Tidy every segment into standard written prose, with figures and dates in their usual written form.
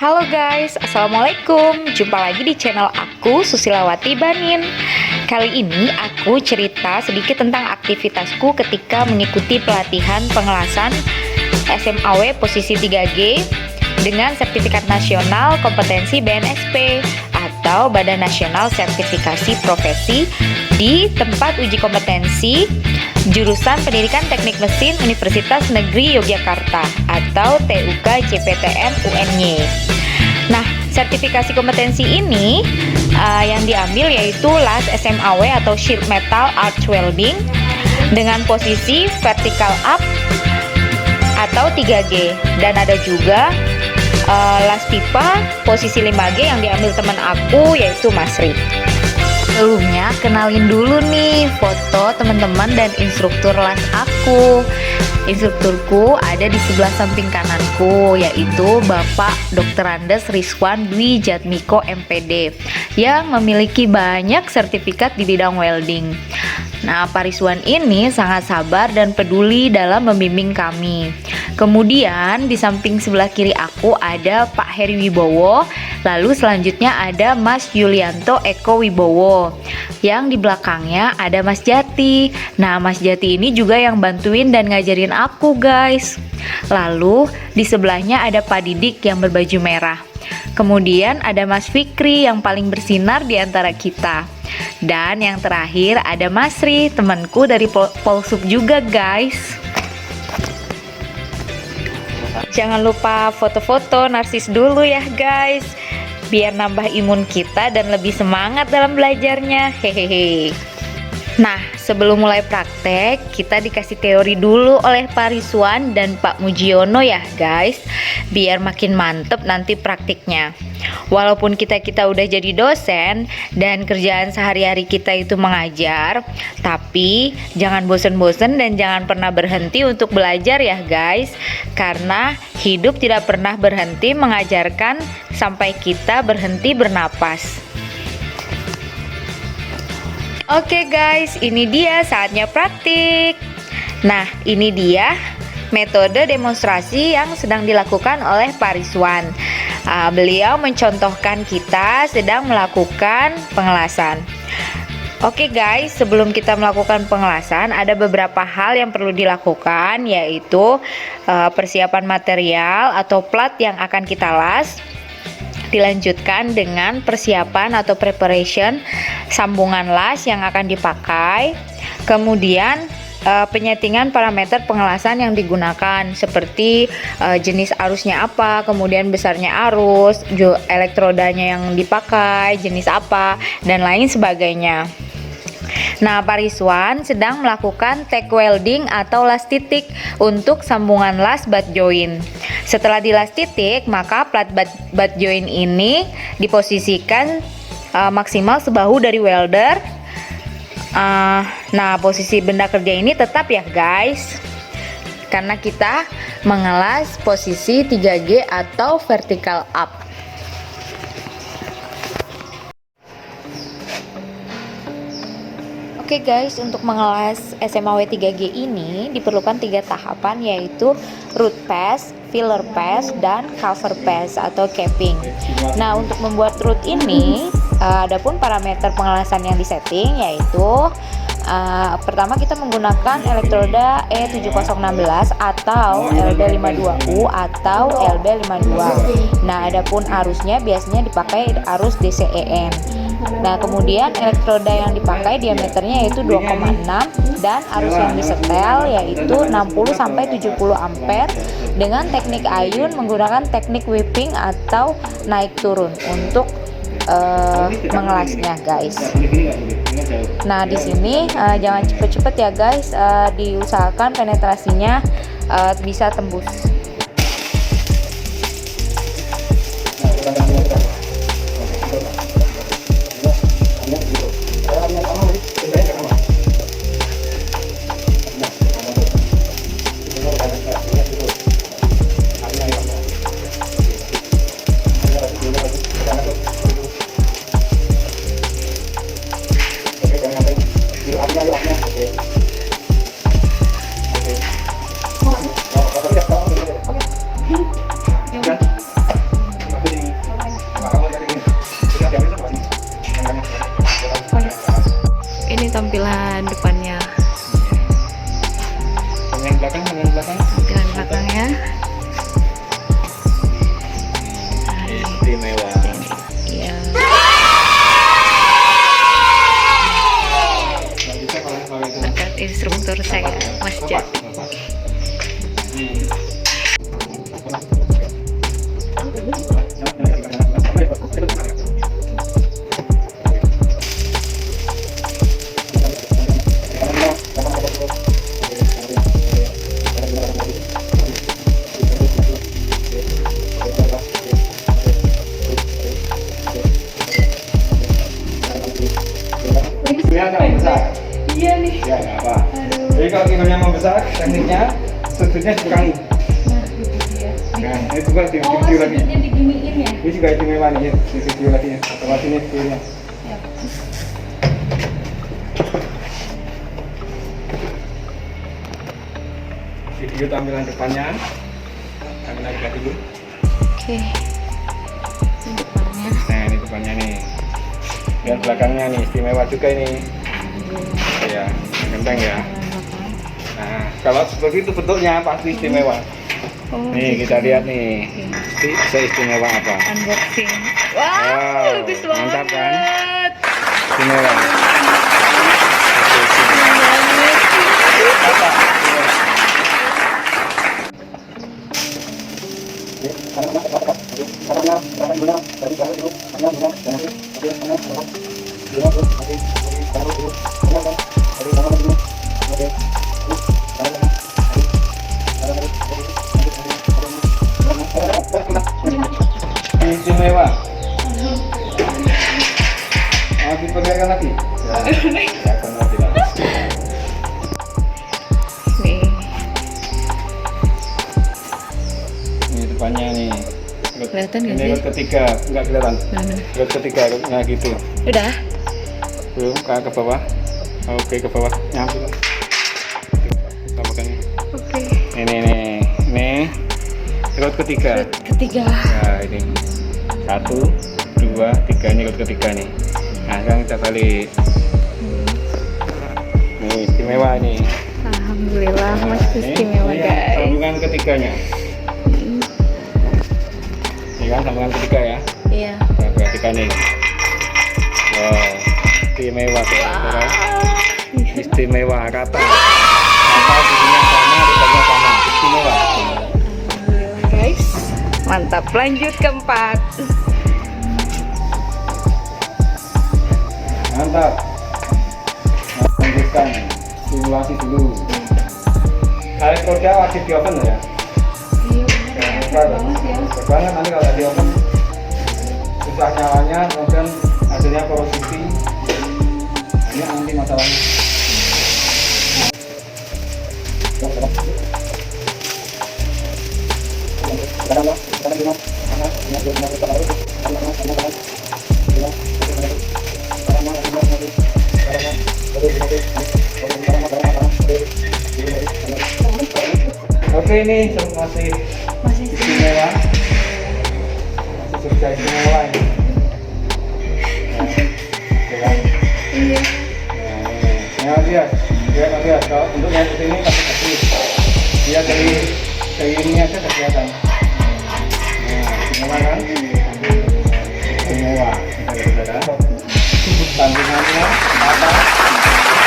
Halo guys, Assalamualaikum. Jumpa lagi di channel aku, Susilawati Banin. Kali ini aku cerita sedikit tentang aktivitasku ketika mengikuti pelatihan pengelasan SMAW posisi 3G dengan Sertifikat Nasional Kompetensi BNSP atau Badan Nasional Sertifikasi Profesi di tempat uji kompetensi jurusan Pendidikan Teknik Mesin Universitas Negeri Yogyakarta atau TUK JPTN UNY. Nah, sertifikasi kompetensi ini yang diambil yaitu LAS SMAW atau Sheet Metal Arch Welding dengan posisi vertical up atau 3G, dan ada juga LAS pipa posisi 5G yang diambil teman aku yaitu Masri. Sebelumnya kenalin dulu nih foto teman-teman dan instruktur las aku. Instrukturku ada di sebelah samping kananku, yaitu Bapak Dr. Andes Rizwan Dwi Jatmiko MPD yang memiliki banyak sertifikat di bidang welding. Nah, Pak Rizwan ini sangat sabar dan peduli dalam membimbing kami. Kemudian di samping sebelah kiri aku ada Pak Heri Wibowo. Lalu selanjutnya ada Mas Yulianto Eko Wibowo. Yang di belakangnya ada Mas Jati. Nah, Mas Jati ini juga yang bantuin dan ngajarin aku, guys. Lalu di sebelahnya ada Pak Didik yang berbaju merah. Kemudian ada Mas Fikri yang paling bersinar di antara kita. Dan yang terakhir ada Masri, temanku dari Polsub juga, guys. Jangan lupa foto-foto narsis dulu ya, guys, biar nambah imun kita dan lebih semangat dalam belajarnya. Hehehe. Nah, sebelum mulai praktek, kita dikasih teori dulu oleh Pak Rizwan dan Pak Mujiono ya, guys, biar makin mantep nanti praktiknya. Walaupun kita udah jadi dosen dan kerjaan sehari-hari kita itu mengajar, tapi jangan bosen-bosen dan jangan pernah berhenti untuk belajar ya, guys, karena hidup tidak pernah berhenti mengajarkan sampai kita berhenti bernapas. Oke guys, ini dia saatnya praktik. Nah, ini dia metode demonstrasi yang sedang dilakukan oleh Pak Rizwan. Beliau mencontohkan kita sedang melakukan pengelasan. Oke guys, sebelum kita melakukan pengelasan ada beberapa hal yang perlu dilakukan, yaitu persiapan material atau plat yang akan kita las. Dilanjutkan dengan persiapan atau preparation sambungan las yang akan dipakai. Kemudian penyetingan parameter pengelasan yang digunakan, seperti jenis arusnya apa, kemudian besarnya arus, elektrodanya yang dipakai, jenis apa, dan lain sebagainya. Nah, Pak Rizwan sedang melakukan tack welding atau las titik untuk sambungan las butt joint. Setelah dilas titik, maka plat butt joint ini diposisikan maksimal sebahu dari welder. Nah, posisi benda kerja ini tetap ya, guys, karena kita mengelas posisi 3G atau vertical up. Oke guys, untuk mengelas SMAW 3G ini diperlukan 3 tahapan, yaitu root pass, filler pass, dan cover pass atau capping. Nah, untuk membuat root ini adapun parameter pengelasan yang disetting, yaitu pertama kita menggunakan elektroda E7016 atau LB52U atau LB52. Nah, adapun arusnya biasanya dipakai arus DCEN. Nah, kemudian elektroda yang dipakai diameternya yaitu 2,6 dan arus yang disetel yaitu 60-70 ampere dengan teknik ayun menggunakan teknik whipping atau naik turun untuk mengelasnya, guys. Nah, di sini jangan cepet-cepet ya, guys, diusahakan penetrasinya bisa tembus. istimewa. Iya. Berkat instruktur saya, Mas Jati. Iya nih. Ya nggak apa. Jadi kalau kilonya mau besar, tekniknya sudutnya dikurangi. Nah, ini juga di video lagi. Diginiin ya. Ini juga istimewa nih, ya. Di video lagi ya. Atau sini videonya. Video tampilan depannya. Tampilan depan dulu. Oke. Ini depannya. Nah, ini depannya nih. Dan belakangnya nih istimewa juga ini. Ya, genteng ya. Nah, kalau seperti itu bentuknya pasti istimewa. Oh, Nih kita lihat nih, seistimewa apa? Unboxing. Wow, Bagus mantap kan? banget. Istimewa. Istimewa. Mau diperlihatkan lagi? Ya, akan lagi lah. Nih. Ini depannya nih. Kelihatan nggak Ini sih? rod ketiga, nggak kelihatan. Mana? Rod ketiga, rodnya gitu. Udah. Belum, ke bawah. Oke, ke bawah. Nyampe. Tambahkan. Oke. Ini rod ketiga. Ketiga. Nah, ini 1, 2, 3, ini rod ketiga nih. Nah, sekarang kita balik. Nih, istimewa nih. Alhamdulillah, Nah, Mas istimewa ini guys. sambungan ketiganya. Ini kan sambungan ketiga ya. Iya. Nah, perhatikan nih. Wow, istimewa saudara. Istimewa rata. Rata sisinya sama, depannya sama. Istimewa. Alhamdulillah guys. Mantap. Lanjut keempat. Mantap. Lanjutkan simulasi dulu. Tarik roda wajib di oven ya. Iya benar. Banget nanti kalau di oven susah nyalanya, kemudian hasilnya korosif. Ini nanti masalahnya. Oke, ini masih istimewa, masih surga istimewa ini. Iya. Nah, lihat kalau bentuknya seperti ini pasti kecil. Dia dari ini aja sudah kelihatan. Nah, istimewa kan? Istimewa, saudara. Sambungannya apa?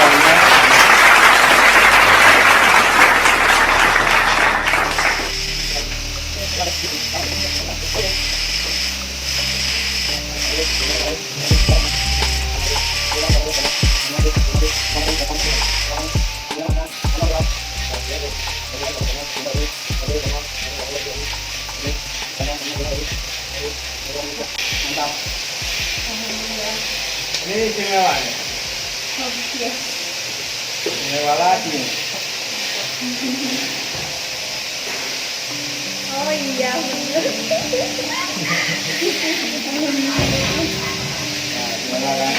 Sambungannya mantap. Ini istimewa ya. Istimewa lagi. Oh iya benar. Nah, gimana kan?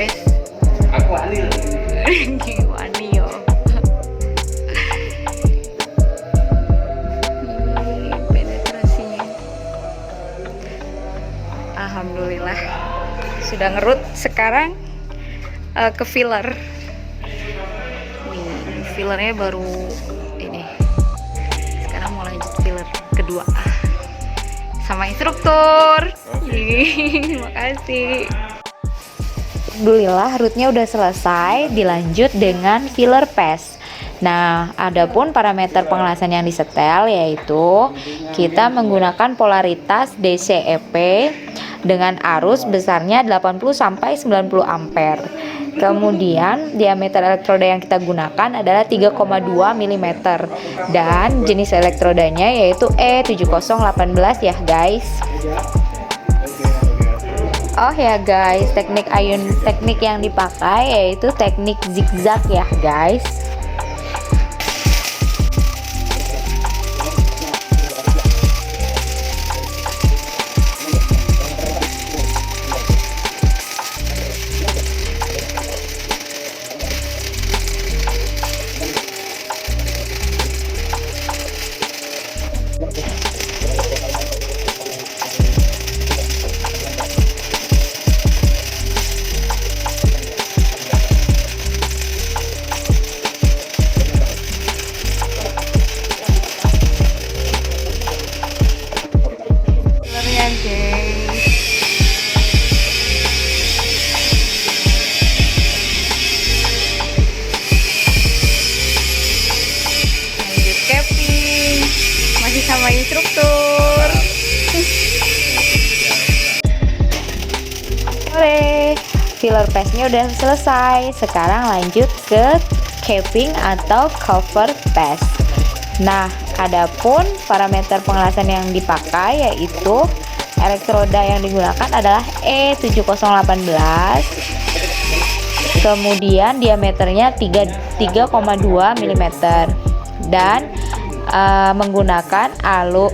guys. Aku anil. Wani yo. Ini penetrasinya. Alhamdulillah sudah ngerut. Sekarang ke filler. Nih, fillernya baru ini. Sekarang mau lanjut filler kedua sama instruktur. Makasih. Alhamdulillah rootnya udah selesai, dilanjut dengan filler pass. Nah, adapun parameter pengelasan yang disetel yaitu kita menggunakan polaritas DCEP dengan arus besarnya 80 sampai 90 ampere. Kemudian diameter elektroda yang kita gunakan adalah 3,2 mm dan jenis elektrodanya yaitu E7018 ya guys. Oh ya guys, teknik yang dipakai yaitu teknik zigzag ya guys. Sama instruktur. Oke, filler pass-nya udah selesai. Sekarang lanjut ke capping atau cover pass. Nah, adapun parameter pengelasan yang dipakai yaitu elektroda yang digunakan adalah E7018. Kemudian diameternya 3,2 mm dan menggunakan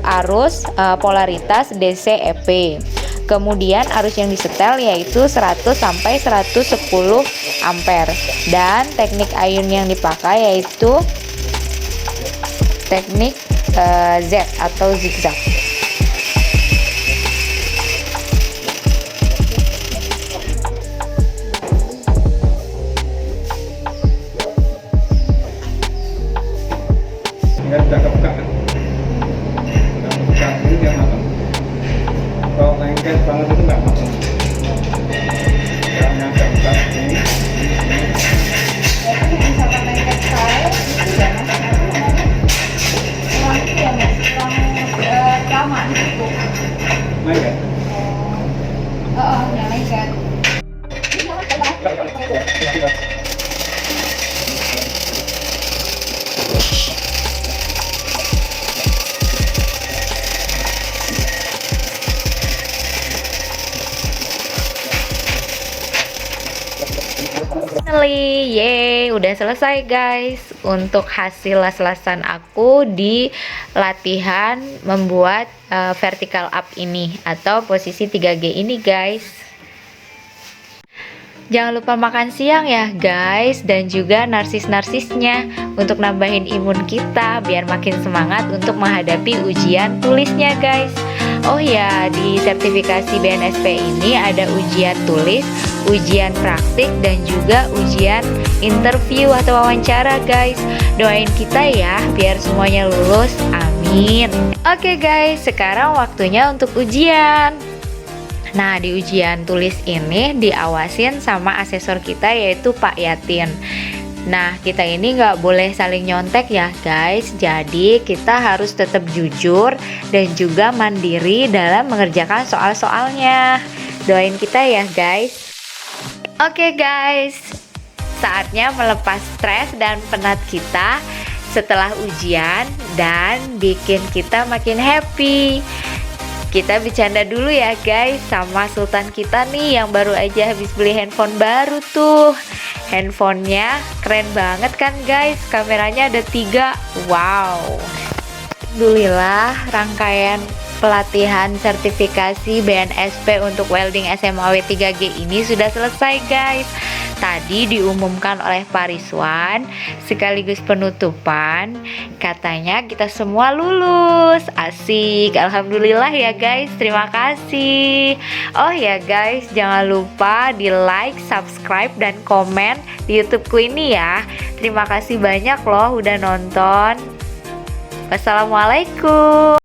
arus polaritas DCEP. Kemudian arus yang disetel yaitu 100 sampai 110 ampere dan teknik ayun yang dipakai yaitu teknik Z atau zigzag. Enggak udah kebuka kan? Udah kebuka ini dia matang. Kalau lengket banget itu nggak matang. Jangan nggak buka ini. Misalkan lengket saya, kurang itu ya mas, kurang lama gitu. Lengket. Yang lengket. Finally, yeay, udah selesai guys untuk hasil las-lasan aku di latihan membuat vertical up ini atau posisi 3G ini guys. Jangan lupa makan siang ya guys, dan juga narsis-narsisnya untuk nambahin imun kita biar makin semangat untuk menghadapi ujian tulisnya guys. Oh ya, di sertifikasi BNSP ini ada ujian tulis, ujian praktik, dan juga ujian interview atau wawancara guys. Doain kita ya biar semuanya lulus, amin. Oke guys, sekarang waktunya untuk ujian. Nah, di ujian tulis ini diawasin sama asesor kita yaitu Pak Yatin. Nah, kita ini nggak boleh saling nyontek ya guys. Jadi kita harus tetap jujur dan juga mandiri dalam mengerjakan soal-soalnya. Doain kita ya guys. Oke guys, saatnya melepas stres dan penat kita setelah ujian dan bikin kita makin happy. Kita bercanda dulu ya guys sama Sultan kita nih yang baru aja habis beli handphone baru tuh. Handphonenya keren banget kan guys, kameranya ada 3. Wow. Alhamdulillah rangkaian pelatihan sertifikasi BNSP untuk welding SMAW 3G ini sudah selesai guys. Tadi diumumkan oleh Pak Rizwan sekaligus penutupan, katanya kita semua lulus. Asik, alhamdulillah ya guys, terima kasih. Oh ya guys, jangan lupa di like, subscribe, dan komen di YouTubeku ini ya. Terima kasih banyak loh udah nonton. Wassalamualaikum.